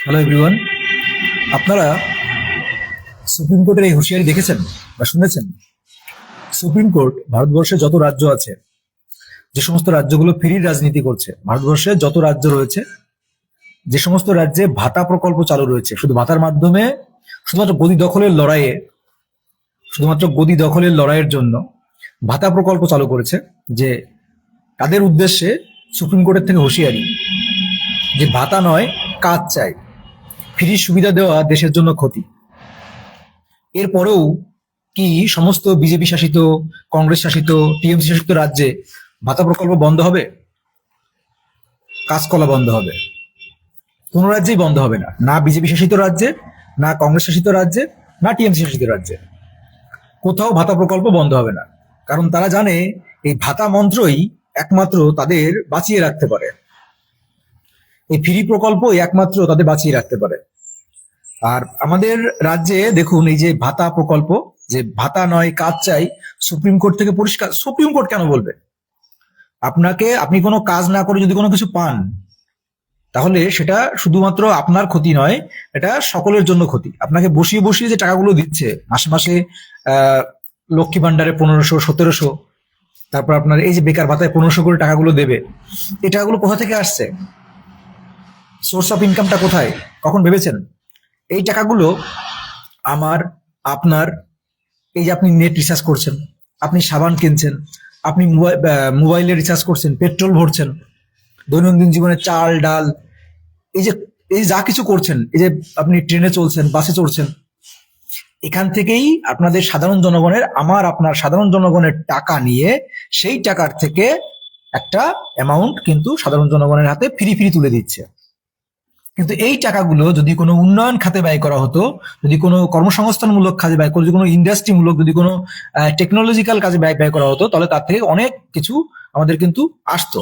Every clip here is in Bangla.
হ্যালো এভরিওয়ান, আপনারা সুপ্রিম কোর্টের এই হুঁশিয়ারি দেখেছেন বা শুনেছেন? সুপ্রিম কোর্ট ভারতবর্ষে যত রাজ্য আছে, যে সমস্ত রাজ্যগুলো ফ্রির রাজনীতি করছে, ভারতবর্ষে যত রাজ্য রয়েছে, যে সমস্ত রাজ্যে ভাতা প্রকল্প চালু রয়েছে, শুধু ভাতার মাধ্যমে শুধুমাত্র গদি দখলের লড়াইয়ের জন্য ভাতা প্রকল্প চালু করেছে। যে তাদের উদ্দেশ্যে সুপ্রিম কোর্টের থেকে হুঁশিয়ারি, যে ভাতা নয় কাজ চাই, ফ্রি সুবিধা দেওয়া দেশের জন্য ক্ষতি। এরপরেও কি সমস্ত বিজেপি শাসিত, কংগ্রেস শাসিত, টিএমসি শাসিত রাজ্যে ভাতা প্রকল্প বন্ধ হবে? কাজকলা বন্ধ হবে? কোন রাজ্যেই বন্ধ হবে না, না বিজেপি শাসিত রাজ্যে, না কংগ্রেস শাসিত রাজ্যে, না টিএমসি শাসিত রাজ্যে। কোথাও ভাতা প্রকল্প বন্ধ হবে না, কারণ তারা জানে এই ভাতা মন্ত্রই একমাত্র তাদের বাঁচিয়ে রাখতে পারে। এই ফ্রি প্রকল্পই একমাত্র তাদের বাঁচিয়ে রাখতে পারে। আর আমাদের রাজ্যে দেখুন, এই যে ভাতা প্রকল্প, যে ভাতা নয় কাজ চাই, সুপ্রিম কোর্ট থেকে পরিষ্কার। সুপ্রিম কোর্ট কেন বলবে? আপনি কোনো কাজ না করে যদি কোনো কিছু পান, তাহলে সেটা শুধুমাত্র আপনার ক্ষতি নয়, এটা সকলের জন্য ক্ষতি। আপনাকে বসিয়ে বসিয়ে যে টাকাগুলো দিচ্ছে মাসে মাসে, আহ লক্ষ্মী ভান্ডারে 1500, 1700, তারপর আপনার এই যে বেকার ভাতায় 1500 করে টাকাগুলো দেবে, এই টাকাগুলো কোথা থেকে আসছে? সোর্স অফ ইনকামটা কোথায়? কখন ভেবেছেন? এই টাকাগুলো আমার, আপনার, এই যে আপনি নেট রিচার্জ করছেন, আপনি সাবান কিনছেন, আপনি মোবাইলে রিচার্জ করছেন, পেট্রোল ভরছেন, দৈনন্দিন জীবনে চাল ডাল, এই যে এই যা কিছু করছেন, এই যে আপনি ট্রেনে চলছেন, বাসে চড়ছেন, এখান থেকেই আপনাদের সাধারণ জনগণের, আমার আপনার সাধারণ জনগণের টাকা নিয়ে সেই টাকার থেকে একটা অ্যামাউন্ট কিন্তু সাধারণ জনগণের হাতে ফ্রি ফ্রি তুলে দিচ্ছে। কিন্তু এই টাকাগুলো যদি কোনো উন্নয়ন খাতে ব্যয় করা হতো, যদি কোনো কর্মসংস্থানমূলক কাজে ব্যয় করা, যদি কোনো ইন্ডাস্ট্রিমূলক, যদি কোনো টেকনোলজিক্যাল কাজে ব্যয় করা হতো, তাহলে তার থেকে অনেক কিছু আমাদের কিন্তু আসতো,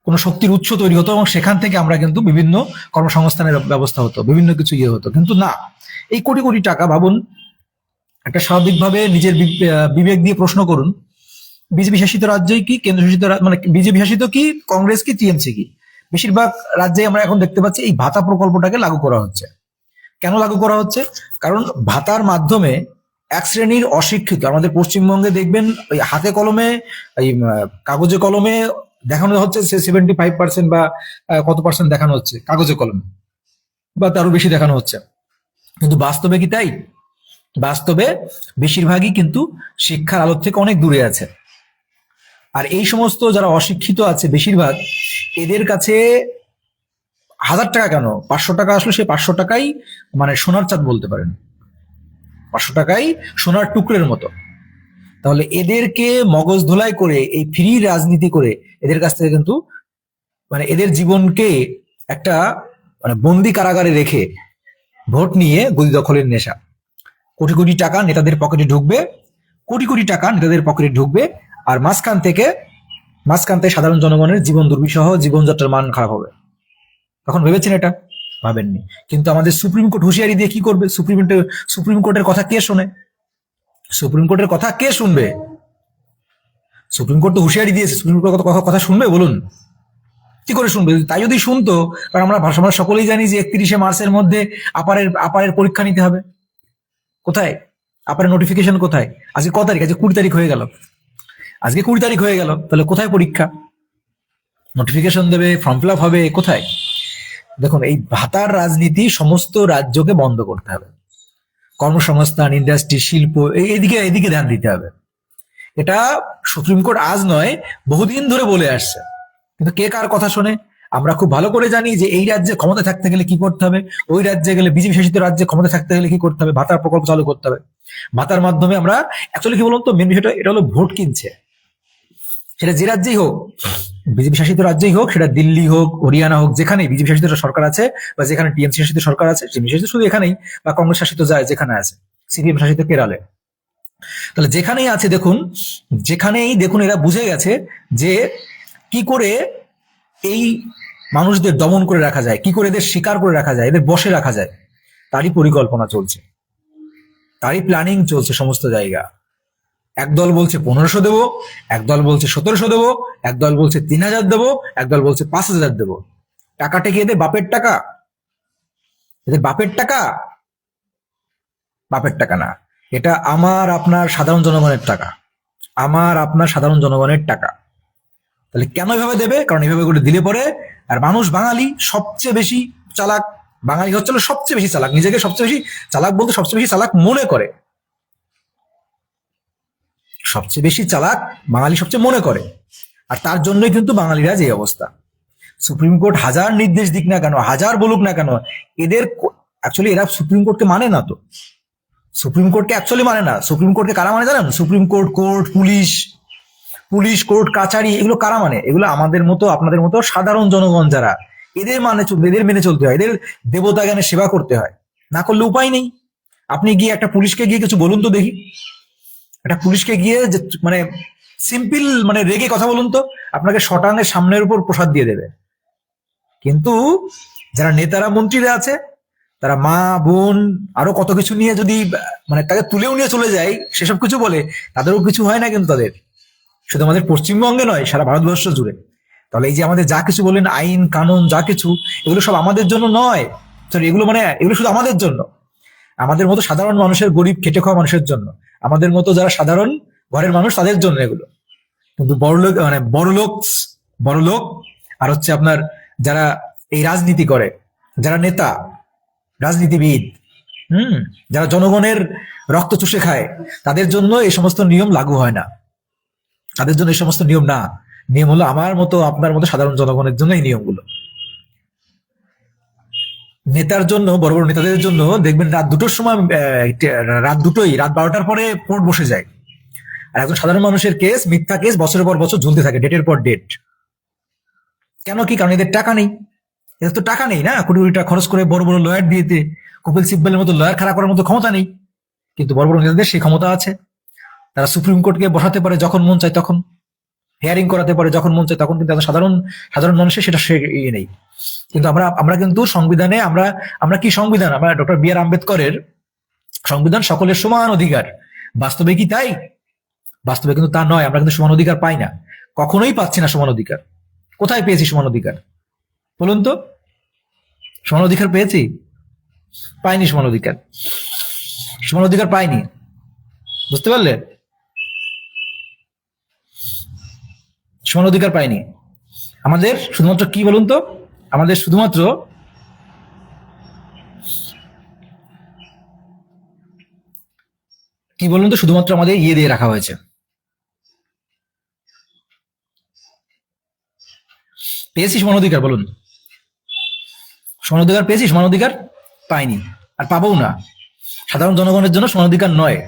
কোনো শক্তির উৎস তৈরি হতো, এবং সেখান থেকে আমরা কিন্তু বিভিন্ন কর্মসংস্থানের ব্যবস্থা হতো, বিভিন্ন কিছু হতো। কিন্তু না, এই কোটি কোটি টাকা, ভাবুন, একটা স্বাভাবিকভাবে নিজের বিবেক দিয়ে প্রশ্ন করুন, বিজেপি শাসিত রাজ্যই কি, কেন্দ্র শাসিত মানে বিজেপি শাসিত কি, কংগ্রেস কি, টিএমসি কি, বেশিরভাগ রাজ্যে আমরা এখন দেখতে পাচ্ছি এই ভাতা প্রকল্পটাকে লাগু করা হচ্ছে। কেন লাগু করা হচ্ছে? কারণ ভাতার মাধ্যমে এক শ্রেণীর অশিক্ষিত, আমাদের পশ্চিমবঙ্গে দেখবেন ওই হাতে কলমে, এই কাগজে কলমে দেখানো হচ্ছে 75% বা কত পার্সেন্ট দেখানো হচ্ছে কাগজে কলমে, বা তারও বেশি দেখানো হচ্ছে। কিন্তু বাস্তবে কি তাই? বাস্তবে বেশিরভাগই কিন্তু শিক্ষার আলোর থেকে অনেক দূরে আছে। আর এই সমস্ত যারা অশিক্ষিত আছে বেশিরভাগ, এদের কাছে 1000 টাকা কেন, 500 টাকা আসলে সে 500 টাকাই মানে সোনার চাঁদ বলতে পারেন, 500 টাকাই সোনার টুকরের মতো। তাহলে এদেরকে মগজ ধোলাই করে, এই ফ্রি রাজনীতি করে, এদের কাছ থেকে কিন্তু মানে এদের জীবনকে একটা মানে বন্দি কারাগারে রেখে ভোট নিয়ে গদি দখলের নেশা। কোটি কোটি টাকা নেতাদের পকেটে ঢুকবে, কোটি কোটি টাকা নেতাদের পকেটে ঢুকবে, আর মাঝখান থেকে সাধারণ জনগণের জীবন দুর্বিষহ, জীবনযাত্রার মান খারাপ হবে। তখন ভেবেছেন এটা? ভাবেননি। কিন্তু আমাদের সুপ্রিম কোর্ট হুঁশিয়ারি দিয়ে কি করবে? সুপ্রিম কোর্টের কথা কে শোনে? সুপ্রিম কোর্টের কথা কে শুনবে? সুপ্রিম কোর্ট তো হুঁশিয়ারি দিয়েছে, সুপ্রিম কোর্টের কথা শুনবে বলুন? কি করে শুনবে? তাই যদি শুনতো, কারণ আমরা সকলেই জানি যে 31শে মার্চের মধ্যে আপারের পরীক্ষা নিতে হবে। কোথায় আপারের নোটিফিকেশন? কোথায়? আজকে ক তারিখ? আজকে 20 তারিখ হয়ে গেল। আজকে 20 তারিখ হয়ে গেল, তাহলে কোথায় পরীক্ষা? নোটিফিকেশন দেবে, ফর্ম ফিল আপ হবে, কোথায়? দেখুন, এই ভাতার রাজনীতি সমস্ত রাজ্যকে বন্ধ করতে হবে। কর্মসংস্থান, ইন্ডাস্ট্রি, শিল্প, এদিকে এদিকে ধ্যান দিতে হবে। এটা সুপ্রিম কোর্ট আজ নয়, বহুদিন ধরে বলে আসছে। কিন্তু কে কার কথা শোনে? আমরা খুব ভালো করে জানি যে এই রাজ্যে ক্ষমতা থাকতে গেলে কি করতে হবে, ওই রাজ্যে গেলে, বিজেপি শাসিত রাজ্যে ক্ষমতা থাকতে গেলে কি করতে হবে, ভাতার প্রকল্প চালু করতে হবে। ভাতার মাধ্যমে আমরা অ্যাকচুয়ালি কি বলুন তো, মেন বিষয়টা এটা হলো ভোট কিনছে। সেটা যে রাজ্যেই হোক, বিজেপি শাসিত রাজ্যেই হোক, সেটা দিল্লি হোক, হরিয়ানা হোক, যেখানে বিজেপি শাসিত সরকার আছে, বা যেখানে টিএমসি শাসিত সরকার আছে, টিএমসি শাসিত শুধু এখানেই, বা কংগ্রেস শাসিত যায় যেখানে আছে, সিপিএম শাসিত কেরালে, তাহলে যেখানেই আছে দেখুন এরা বুঝে গেছে যে কি করে এই মানুষদের দমন করে রাখা যায়, কি করে এদের শিকার করে রাখা যায়, এদের বসে রাখা যায়, তারই পরিকল্পনা চলছে, তারই প্ল্যানিং চলছে সমস্ত জায়গা। একদল বলছে 1500 দেবো, একদল বলছে 1700 দেবো, একদল বলছে 3000 দেবো, একদল বলছে 5000 দেবো। টাকাটা কি এদের বাপের টাকা? এদের বাপের টাকা? বাপের টাকা না, এটা আমার আপনার সাধারণ জনগণের টাকা, আমার আপনার সাধারণ জনগণের টাকা। তাহলে কেন এভাবে দেবে? কারণ এভাবে করে দিলে পরে, আর মানুষ বাঙালি সবচেয়ে বেশি চালাক, বাঙালি হচ্ছে সবচেয়ে বেশি চালাক, নিজেকে সবচেয়ে বেশি চালাক বলতে সবচেয়ে বেশি চালাক মনে করে, সবচেয়ে বেশি চালাক বাঙালি সবচেয়ে মনে করে। আর তার জন্যই কিন্তু বাঙালিরা যে অবস্থা। সুপ্রিম কোর্ট হাজার নির্দেশ দিক না কেন, হাজার বলুক না কেন, এদের অ্যাকচুয়ালি এরা সুপ্রিম কোর্টকে মানে না তো। সুপ্রিম কোর্টকে অ্যাকচুয়ালি মানে না। সুপ্রিম কোর্টকে কারা মানে জানেন? Supreme court, court, police, police, court, কাচারি, এগুলো কারা মানে? এগুলো আমাদের মতো আপনাদের মতো সাধারণ জনগণ যারা, এদের মানে এদের মেনে চলতে হয়, এদের দেবতা জ্ঞানের সেবা করতে হয়, না করলে উপায় নেই। আপনি গিয়ে একটা পুলিশকে গিয়ে কিছু বলুন তো দেখি, একটা পুলিশকে গিয়ে যে মানে সিম্পল মানে রেগে কথা বলুন তো, আপনাকে শটানের সামনের উপর প্রসাদ দিয়ে দেবে। কিন্তু যারা নেতারা মন্ত্রীরা আছে, তারা মা বোন আরো কত কিছু নিয়ে যদি মানে তাকে তুলেও নিয়ে চলে যায়, সেসব কিছু বলে, তাদেরও কিছু হয় না কিন্তু তাদের। শুধু আমাদের পশ্চিমবঙ্গে নয়, সারা ভারতবর্ষ জুড়ে। তাহলে এই যে আমাদের যা কিছু বললেন, আইন কানুন যা কিছু, এগুলো সব আমাদের জন্য নয়। সরি, এগুলো মানে এগুলো শুধু আমাদের জন্য, আমাদের মতো সাধারণ মানুষের, গরিব খেটে খাওয়া মানুষের জন্য, আমাদের মতো যারা সাধারণ ঘরের মানুষ তাদের জন্য এগুলো। কিন্তু বড়লোক মানে বড়লোক আর হচ্ছে আপনার যারা এই রাজনীতি করে, যারা নেতা, রাজনীতিবিদ, যারা জনগণের রক্ত চুষে খায়, তাদের জন্য এই সমস্ত নিয়ম লাগু হয় না। তাদের জন্য এই সমস্ত নিয়ম না। নিয়ম হলো আমার মতো আপনার মতো সাধারণ জনগণের জন্য এই নিয়মগুলো। নেতার জন্য, বড় বড় নেতাদের জন্য দেখবেন রাত দুটোর সময়, রাত 12টার পরে কোর্ট বসে যায়। আর একজন সাধারণ মানুষের কেস, মিথ্যা কেস, বছরের পর বছর ঝুলতে থাকে, ডেটের পর ডেট। কেন? কি কারণ? এদের টাকা নেই। এদের তো টাকা নেই না, কোটি কোটি টাকা খরচ করে বড় বড় লয়ার দিয়েতে, কপিল সিব্বলের মতো লয়ার খারাপ করার মতো ক্ষমতা নেই। কিন্তু বড় বড় নেতাদের সেই ক্ষমতা আছে। তারা সুপ্রিম কোর্টকে বসাতে পারে যখন মন চায় তখন, হিয়ারিং করাতে পারে যখন মন চায় তখন, কিন্তু সাধারণ সাধারণ মানুষের সেটা ইয়ে নেই। কিন্তু আমরা কিন্তু সংবিধানে আমরা কি সংবিধান? আমরা ডক্টর বি আর আম্বেদকরের সংবিধান সকলের সমান অধিকার। বাস্তবে কি তাই? বাস্তবে কিন্তু তা নয়। আমরা কিন্তু সমান অধিকার পাই না, কখনোই পাচ্ছি না সমান অধিকার। কোথায় পেয়েছি সমান অধিকার বলুন তো? সমান অধিকার পেয়েছি? পাইনি সমান অধিকার। সমান অধিকার পাইনি, বুঝতে পারলে? সমান অধিকার পাইনি। আমাদের শুধুমাত্র কি বলুন তো? আমাদের শুধুমাত্র কি বলুন তো? শুধুমাত্র আমাদের ইয়ে দিয়ে রাখা হয়েছে। পেয়েছি সমান অধিকার বলুন? সমান অধিকার পেয়েছি? সমান অধিকার পাইনি, আর পাবও না। সাধারণ জনগণের জন্য সমান অধিকার নয়,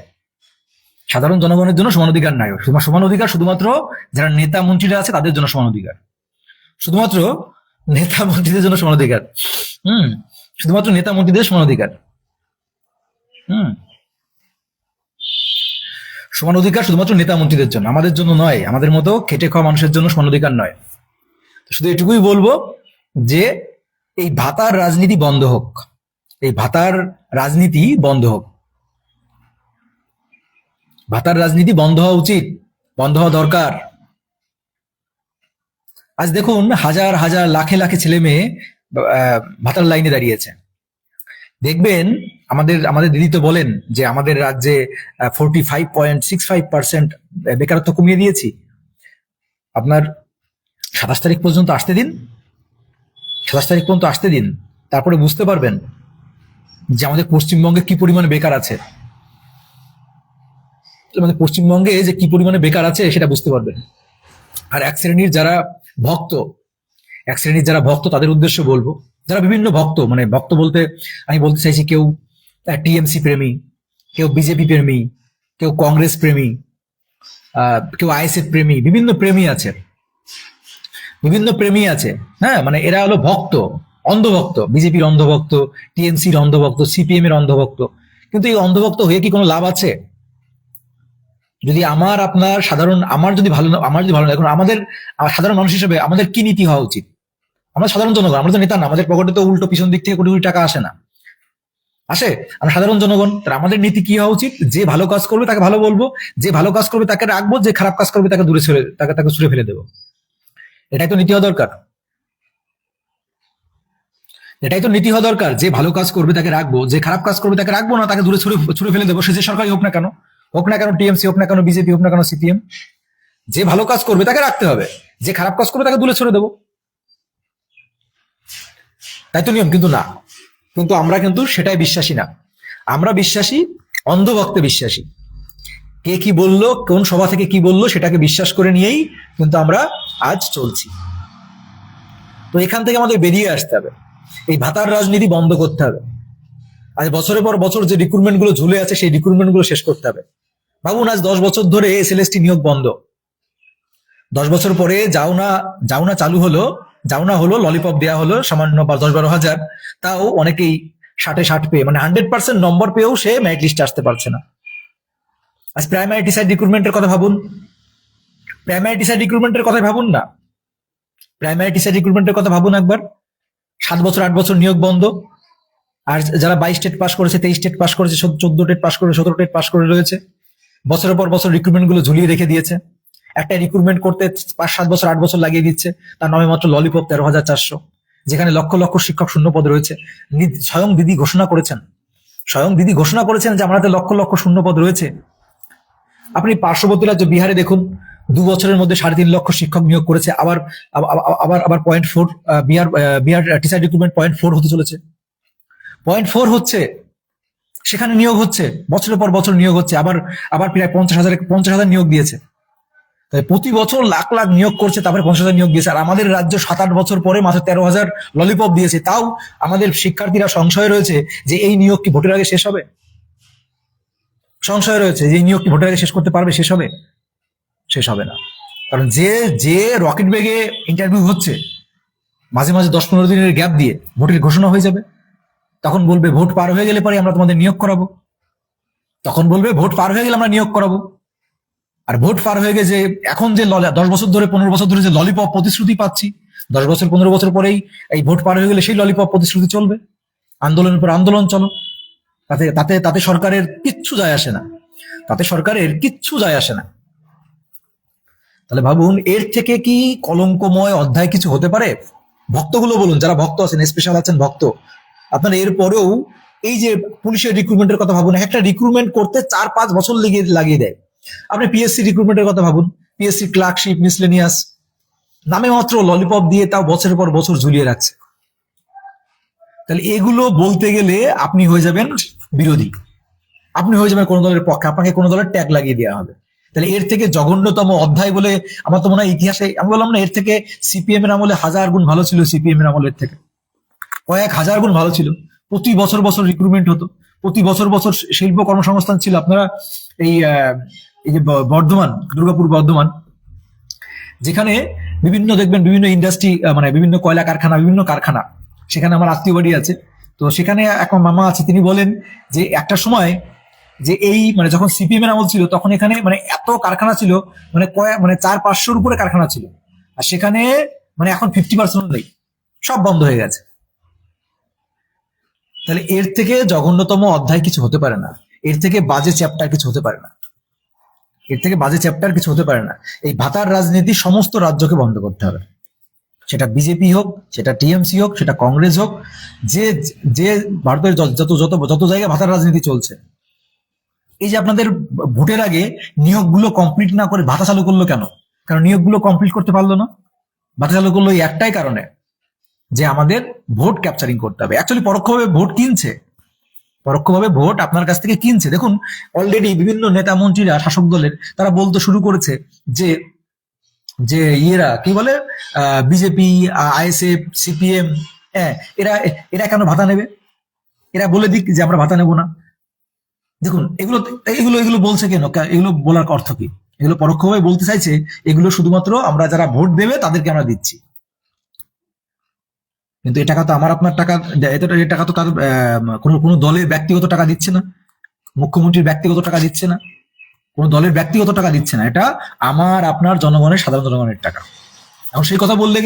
সাধারণ জনগণের জন্য সমান অধিকার নাই। সমান অধিকার শুধুমাত্র যারা নেতা মন্ত্রীরা আছে তাদের জন্য সমান অধিকার, শুধুমাত্র নেতা মন্ত্রীদের জন্য সমান অধিকার। শুধুমাত্র নেতা মন্ত্রীদের সমান অধিকার। সমান অধিকার শুধুমাত্র নেতা মন্ত্রীদের জন্য, আমাদের জন্য নয়। আমাদের মতো খেটে খাওয়া মানুষের জন্য সমান অধিকার নয়। শুধু এটুকুই বলবো যে এই ভাতার রাজনীতি বন্ধ হোক, এই ভাতার রাজনীতি বন্ধ হোক। ভাতার রাজনীতি বন্ধ হওয়া উচিত, বন্ধ হওয়া দরকার। আজ দেখুন হাজার হাজার লাখে লাখে ছেলে মেয়ে ভাতার লাইনে দাঁড়িয়েছে। দেখবেন আমাদের আমাদের দিদি তো বলেন যে আমাদের রাজ্যে 45.65% বেকারত্ব কমিয়ে দিয়েছি। আপনার 27 তারিখ পর্যন্ত আসতে দিন, 27 তারিখ পর্যন্ত আসতে দিন, তারপরে বুঝতে পারবেন যে আমাদের পশ্চিমবঙ্গে কি পরিমাণে বেকার আছে। আমাদের পশ্চিমবঙ্গে যে কি পরিমাণে বেকার আছে সেটা বুঝতে পারবেন। আর এক শ্রেণীর যারা ভক্ত, তাদের উদ্দেশ্য বলবো, যারা বিভিন্ন ভক্ত, মানে ভক্ত বলতে আমি বলতে চাইছি কেউ টিএমসি প্রেমী, কেউ বিজেপি প্রেমী, কেউ কংগ্রেস প্রেমী, কেউ আইএসএফ প্রেমী, বিভিন্ন প্রেমী আছে। হ্যাঁ, মানে এরা হলো ভক্ত, অন্ধভক্ত, বিজেপির অন্ধভক্ত, টিএমসির অন্ধভক্ত, সিপিএম এর অন্ধভক্ত। কিন্তু এই অন্ধভক্ত হয়ে কি কোনো লাভ আছে? যদি আমার যদি ভালো না, এখন আমাদের সাধারণ মানুষ হিসেবে আমাদের কি নীতি হওয়া উচিত? আমরা সাধারণ জনগণ, আমরা তো নেতা না, আমাদের পকেটে তো উল্টো পিছন দিক থেকে কোটি কোটি টাকা আসে না, আসে। আমরা সাধারণ জনগণ, তার আমাদের নীতি কি হওয়া উচিত? যে ভালো কাজ করবে তাকে ভালো বলবো, যে ভালো কাজ করবে তাকে রাখবো, যে খারাপ কাজ করবে তাকে তাকে ছুড়ে ফেলে দেবো। এটাই তো নীতি হওয়া দরকার। এটাই তো নীতি হওয়া দরকার, যে ভালো কাজ করবে তাকে রাখবো, যে খারাপ কাজ করবে তাকে রাখবো না, তাকে দূরে ছুড়ে ছুড়ে ফেলে দেবো, সে যে সরকারই হোক না কেন, হোক না কেন টিএমসি, হোক না কেন বিজেপি, হোক না কেন সিপিএম। যে ভালো কাজ করবে তাকে রাখতে হবে, যে খারাপ কাজ করবে তাকে দূরে ছুড়ে দেবো, তাই তো নিয়ম। কিন্তু না, কিন্তু আমরা কিন্তু সেটাই বিশ্বাসী না। আমরা বিশ্বাসী, অন্ধভক্তে বিশ্বাসী। কে কি বললো, কোন সভা থেকে কি বললো সেটাকে বিশ্বাস করে নিয়েই কিন্তু আমরা আজ চলছি। তো এখান থেকে আমাদের বেরিয়ে আসতে হবে, এই ভাতার রাজনীতি বন্ধ করতে হবে। আজ বছরের পর বছর যে রিক্রুটমেন্ট গুলো ঝুলে আছে সেই রিক্রুটমেন্ট গুলো শেষ করতে হবে। ভাবুন, আজ 10 বছর ধরে এসএলএসটি নিয়োগ বন্ধ। 10 বছর পরে যাও না চালু হলো, যাও না হলো, ললিপপ দেওয়া হলো সামান্য 10-12 হাজার, তাও অনেকেই 60 পেয়ে, মানে 100% নম্বর পেয়েও সে মেরিট লিস্টে আসতে পারছে না। আজ প্রাইমারি টিচার রিক্রুটমেন্টের কথা ভাবুন, প্রাইমারি টিচার রিক্রুটমেন্টের কথা ভাবুন না, প্রাইমারি টিচার রিক্রুটমেন্টের কথা ভাবুন একবার। 7 বছর 8 বছর নিয়োগ বন্ধ। আর যারা 22 টেট পাস করেছে, 23 টেট পাস করেছে, 14 টেট পাস করে, 17 টেট পাস করে রয়েছে, বছরের পর বছর রিক্রুটমেন্ট গুলো ঝুলিয়ে রেখে দিয়েছে। একটা রিক্রুটমেন্ট করতে 5-7 বছর 8 বছর লাগিয়ে দিচ্ছে, তার নামে মাত্র ললিপপ 13,400, যেখানে লক্ষ লক্ষ শিক্ষক শূন্য পদ রয়েছে। স্বয়ং দিদি ঘোষণা করেছেন, স্বয়ং দিদি ঘোষণা করেছেন যে আমাদের লক্ষ লক্ষ শূন্য পদ রয়েছে। আপনি পার্শ্ববর্তী রাজ্য বিহারে দেখুন, 2 বছরের মধ্যে 3.5 লক্ষ শিক্ষক নিয়োগ করেছে। আবার আবার আবার 0.4, বিহার টিচার রিক্রুটমেন্ট 0.4 হতে চলেছে, 0.4 হচ্ছে, সেখানে নিয়োগ হচ্ছে, বছরের পর বছর নিয়োগ হচ্ছে। আবার আবার প্রায় 50,000 নিয়োগ দিয়েছে। প্রতি বছর লাখ লাখ নিয়োগ করছে, তারপরে 50,000 নিয়োগ দিয়েছে। আর আমাদের রাজ্য 7-8 বছর পরে মাত্র 13,000 ললিপপ দিয়েছে। তাও আমাদের শিক্ষার্থীরা সংশয় রয়েছে যে এই নিয়োগ কি ভোটের আগে শেষ হবে, সংশয় রয়েছে যে এই নিয়োগ কি ভোটের আগে শেষ করতে পারবে, শেষ হবে, শেষ হবে না। কারণ যে যে রকেট বেগে ইন্টারভিউ হচ্ছে, মাঝে মাঝে 10-15 দিনের গ্যাপ দিয়ে ভোটের ঘোষণা হয়ে যাবে। তখন বলবে ভোট পার হয়ে গেলে পরে আমরা তোমাদের নিয়োগ করাবো, তখন বলবে ভোট পার হয়ে গেলে আমরা নিয়োগ করাবো। আর ভোট পার হয়ে গেছে, এখন যে 10 বছর ধরে 15 বছর ধরে যে ললিপপ প্রতিশ্রুতি পাচ্ছি, 10 বছর 15 বছর পরেই এই ভোট পার হয়ে গেলে সেই ললিপপ প্রতিশ্রুতি চলবে। আন্দোলনের পর আন্দোলন চলো, তাতে তাতে তাতে সরকারের কিচ্ছু যায় আসে না, তাতে সরকারের কিচ্ছু যায় আসে না। তাহলে ভাবুন, এর থেকে কি কলঙ্কময় অধ্যায় কিছু হতে পারে? ভক্তগুলো বলুন, যারা ভক্ত আছেন, স্পেশাল আছেন ভক্ত, আপনারা এর পরেও এই যে পুলিশের রিক্রুটমেন্টের কথা ভাবুন, একটা রিক্রুটমেন্ট করতে 4-5 বছর লাগিয়ে দেয়। আপনি পিএসসি রিক্রুটমেন্টের কথা ভাবুন, পিএসসি ক্লার্কশিপ, মিসলেনিয়াস, নামে মাত্র ললিপপ দিয়ে তাও বছরের পর বছর ঝুলিয়ে রাখছে। তাহলে এগুলো বলতে গেলে আপনি হয়ে যাবেন বিরোধী, আপনি হয়ে যাবেন কোনো দলের পক্ষে, আপনাকে কোনো দলের ট্যাগ লাগিয়ে দেওয়া হবে। তাহলে এর থেকে জঘন্যতম অধ্যায় বলে আমার তো মনে হয় ইতিহাসে, আমি বললাম না, এর থেকে সিপিএম এর আমলে 1000 গুণ ভালো ছিল, সিপিএম এর আমলের থেকে কয়েক হাজার গুণ ভালো ছিল। প্রতি বছর বছর রিক্রুটমেন্ট হতো, প্রতি বছর বছর শিল্প কর্মসংস্থান ছিল। আপনারা এই এই যে বর্ধমান, দুর্গাপুর বর্ধমান, যেখানে বিভিন্ন দেখবেন বিভিন্ন ইন্ডাস্ট্রি, মানে বিভিন্ন কয়লা কারখানা, বিভিন্ন কারখানা, সেখানে আমার আত্মীয় বাড়ি আছে। তো সেখানে এখন মামা আছে, তিনি বলেন যে একটা সময় যে এই মানে যখন সিপিএম এর আমল ছিল তখন এখানে মানে এত কারখানা ছিল, মানে মানে 400-500-র উপরে কারখানা ছিল। আর সেখানে মানে এখন 50% নেই, সব বন্ধ হয়ে গেছে। তাহলে এর থেকে জঘন্যতম অধ্যায় কিছু হতে পারে না, এর থেকে বাজে চ্যাপ্টার কিছু হতে পারে না, এর থেকে বাজে চ্যাপ্টার কিছু হতে পারে না। এই ভাতার রাজনীতি সমস্ত রাজ্যকে বন্ধ করতে হবে, সেটা বিজেপি হোক, সেটা টিএমসি হোক, সেটা কংগ্রেস হোক, যে যে ভারতের যত যত যত জায়গায় ভাতার রাজনীতি চলছে। এই যে আপনাদের ভোটের আগে নিয়োগগুলো কমপ্লিট না করে ভাতা চালু করলো কেন? কারণ নিয়োগগুলো কমপ্লিট করতে পারলো না। ভাতা চালু করলো এই একটাই কারণে, যে আমাদের ভোট ক্যাপচারিং করতে হবে। অ্যাকচুয়ালি পরোক্ষভাবে ভোট কিনছে, পরোক্ষভাবে ভোট আপনার কাছ থেকে কিনছে। দেখুন, অলরেডি বিভিন্ন নেতা মন্ত্রীরা শাসক দলের তারা বলতে শুরু করেছে যে যে ইয়েরা কি বলে, বিজেপি, আইএসএফ, সিপিএম, হ্যাঁ, এরা এরা কেন ভাতা নেবে, এরা বলে দিক যে আমরা ভাতা নেব না। দেখুন, এগুলো এগুলো এগুলো বলছে কেন, এগুলো বলার অর্থ কি? এগুলো পরোক্ষভাবে বলতে চাইছে এগুলো শুধুমাত্র আমরা যারা ভোট দেবে তাদেরকে আমরা দিচ্ছি। কিন্তু এই টাকা তো আমার আপনার টাকা, এই টাকা তো কারো কোনো কোনো দলের ব্যক্তিগত টাকা দিচ্ছে না, মুখ্যমন্ত্রীর ব্যক্তিগত টাকা দিচ্ছে না, কোনো দলের ব্যক্তিগত টাকা দিচ্ছে না, এটা আমার আপনার জনগণের, সাধারণ জনগণের টাকা। এখন সেই কথা বলতে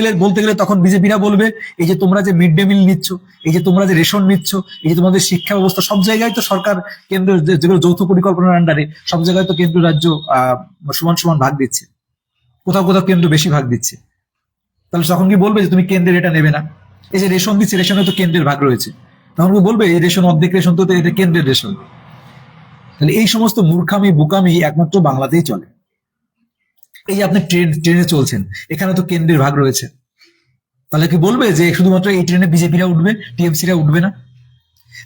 গেলে তখন বিজেপিরা বলবে এই যে তোমরা যে মিড ডে মিল নিচ্ছ, এই যে তোমরা যে রেশন নিচ্ছ, এই যে তোমাদের শিক্ষা ব্যবস্থা, সব জায়গায় তো সরকার কেন্দ্র যেগুলো যৌথ পরিকল্পনার আন্ডারে, সব জায়গায় তো কেন্দ্র রাজ্য সমান সমান ভাগ দিচ্ছে, কোথাও কোথাও কেন্দ্র বেশি ভাগ দিচ্ছে। তাহলে তখন কি বলবে যে তুমি কেন্দ্রের এটা নেবে না? এই যে রেশন দিচ্ছে, রেশনে তো কেন্দ্রের ভাগ রয়েছে, তখন বলবে এই রেশন অর্ধেক রেশন তো এটা কেন্দ্রের রেশন। তাহলে এই সমস্ত মূর্খামি বোকামি একমাত্র বাংলাতেই চলে। এই যে আপনি ট্রেনে চলছেন, এখানে তো কেন্দ্রের ভাগ রয়েছে, তাহলে কি বলবে যে শুধুমাত্র এই ট্রেনে বিজেপিরা উঠবে, টিএমসিরা উঠবে না?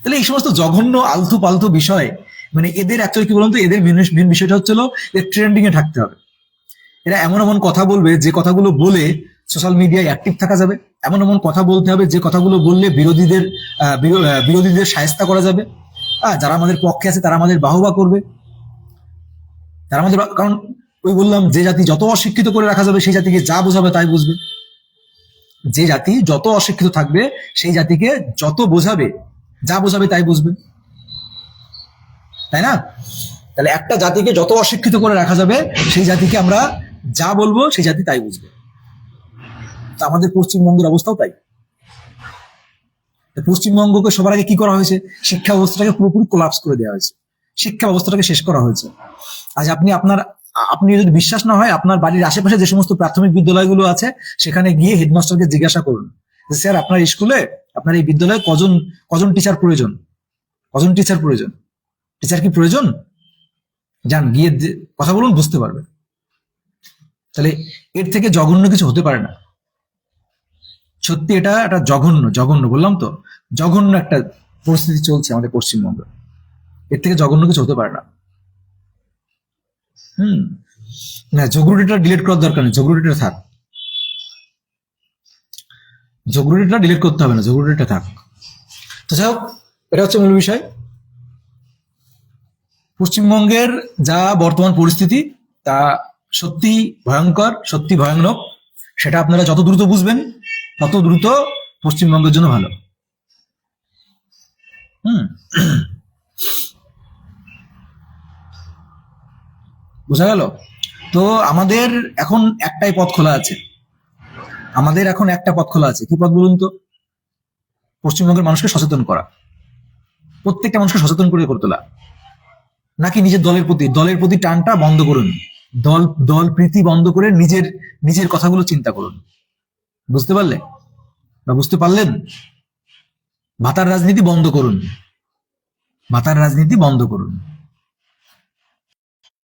তাহলে এই সমস্ত জঘন্য আলতু পালতু বিষয়, মানে এদের অ্যাকচুয়ালি কি বলুন তো, এদের মেন বিষয়টা হচ্ছিল ট্রেন্ডিং এ থাকতে হবে। এরা এমন এমন কথা বলবে যে কথাগুলো বলে সোশ্যাল মিডিয়ায় অ্যাক্টিভ থাকা যাবে, এমন এমন কথা বলতে হবে যে কথাগুলো বললে বিরোধীদের সায়স্তা করা যাবে। যারা আমাদের পক্ষে আছে তারা আমাদের বাহবা করবে, তারা আমাদের কারণ ওই বললাম, যে জাতি যত অশিক্ষিত করে রাখা যাবে সেই জাতিকে যা বোঝাবে তাই বুঝবে। যে জাতি যত অশিক্ষিত থাকবে সেই জাতিকে যত বোঝাবে, যা বোঝাবে তাই বুঝবে, তাই না? তাহলে একটা জাতিকে যত অশিক্ষিত করে রাখা যাবে সেই জাতিকে আমরা যা বলবো সেই জাতি তাই বুঝবে। তা আমাদের পশ্চিমবঙ্গের অবস্থাও তাই। পশ্চিমবঙ্গকে সবার আগে কি করা হয়েছে? শিক্ষা ব্যবস্থাটাকে পুরোপুরি কোলাপস করে দেওয়া হয়েছে, শিক্ষা ব্যবস্থাটাকে শেষ করা হয়েছে। আজ আপনি যদি বিশ্বাস না হয়, আপনার বাড়ির আশেপাশে যে সমস্ত প্রাথমিক বিদ্যালয়গুলো আছে সেখানে গিয়ে হেডমাস্টারকে জিজ্ঞাসা করুন যে স্যার আপনার স্কুলে, আপনার এই বিদ্যালয়ে কজন টিচার প্রয়োজন, কজন টিচার প্রয়োজন, টিচার কি প্রয়োজন? যান গিয়ে কথা বলুন, বুঝতে পারবে। তাহলে এর থেকে জঘন্য কিছু হতে পারে না। সত্যি এটা একটা জঘন্য জঘন্য বললাম তো, জঘন্য একটা পরিস্থিতি চলছে আমাদের পশ্চিমবঙ্গে। এর থেকে জঘন্য কিছু হতে পারে না। না, জগরুটিটা ডিলিট করার দরকার নেই, জগরুটিটা থাক, জগরুটিটা ডিলিট করতে হবে না, জগরুটিটা থাক। তো যাই হোক, এটা হচ্ছে মূল বিষয়। পশ্চিমবঙ্গের যা বর্তমান পরিস্থিতি তা সত্যি ভয়ঙ্কর, সত্যি ভয়ানক। সেটা আপনারা যত দ্রুত বুঝবেন তত দ্রুত পশ্চিমবঙ্গের জন্য ভালো। বোঝা গেল? তো আমাদের এখন একটাই পথ খোলা আছে, আমাদের এখন একটা পথ খোলা আছে। কি পথ বলুন তো? পশ্চিমবঙ্গের মানুষকে সচেতন করা, প্রত্যেকটা মানুষকে সচেতন করে তোলা। নাকি নিজের দলের প্রতি টানটা বন্ধ করুন, দল প্রীতি বন্ধ করে নিজের কথাগুলো চিন্তা করুন। বুঝতে পারলে বা বুঝতে পারলেন? ভাতার রাজনীতি বন্ধ করুন, ভাতার রাজনীতি বন্ধ করুন।